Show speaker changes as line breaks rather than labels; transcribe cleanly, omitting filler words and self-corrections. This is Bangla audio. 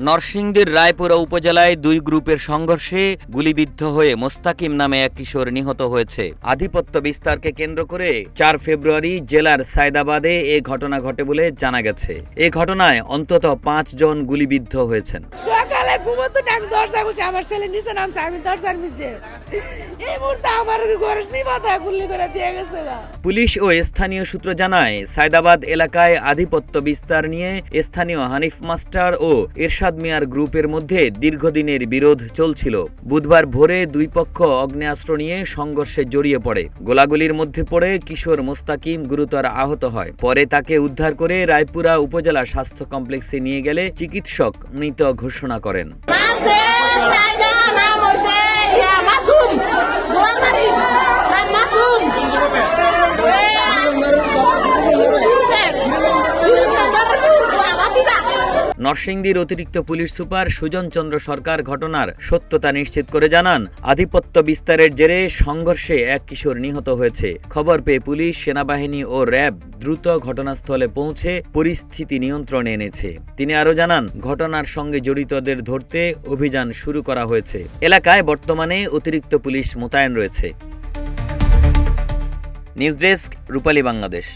নরসিংদীর রায়পুরা উপজেলায় দুই গ্রুপের সংঘর্ষে গুলিবিদ্ধ হয়ে মোস্তাকিম নামে এক কিশোর নিহত হয়েছে। আধিপত্য বিস্তারকে কেন্দ্র করে ৪ ফেব্রুয়ারি জেলার সায়দাবাদে এ ঘটনা ঘটে বলে জানা গেছে। এ ঘটনায় অন্তত ৫ জন গুলিবিদ্ধ হয়েছেন।
সকালে ঘুমোতে আমি দরজা খুলছি, আমার ছেলে নিচে নামছে, আমি দরজার নিচে এই মুহূর্তে আমার ঘরে সীমাতে গুলি করে দিয়ে গেছে।
পুলিশ ও স্থানীয় সূত্র জানায়, সায়দাবাদ এলাকায় আধিপত্য বিস্তার নিয়ে স্থানীয় হানিফ মাস্টার ও এরশাদ মিয়ার গ্রুপের মধ্যে দীর্ঘদিনের বিরোধ চলছিল। বুধবার ভোরে দুই পক্ষ আগ্নেয়াস্ত্র নিয়ে সংঘর্ষে জড়িয়ে পড়ে। গোলাগুলির মধ্যে পড়ে কিশোর মোস্তাকিম গুরুতর আহত হয়। পরে তাকে উদ্ধার করে রায়পুরা উপজেলা স্বাস্থ্য কমপ্লেক্সে নিয়ে গেলে চিকিৎসক মৃত ঘোষণা করেন। নরসিংদীর অতিরিক্ত পুলিশ সুপার সুজন চন্দ্র সরকার ঘটনার সত্যতা নিশ্চিত করে জানান, আধিপত্য বিস্তারের জেরে সংঘর্ষে এক কিশোর নিহত হয়েছে। খবর পেয়ে পুলিশ, সেনাবাহিনী ও র্যাব দ্রুত ঘটনাস্থলে পৌঁছে পরিস্থিতি নিয়ন্ত্রণে এনেছে। তিনি আরও জানান, ঘটনার সঙ্গে জড়িতদের ধরতে অভিযান শুরু করা হয়েছে। এলাকায় বর্তমানে অতিরিক্ত পুলিশ মোতায়েন রয়েছে। নিউজ ডেস্ক, রূপালী বাংলাদেশ।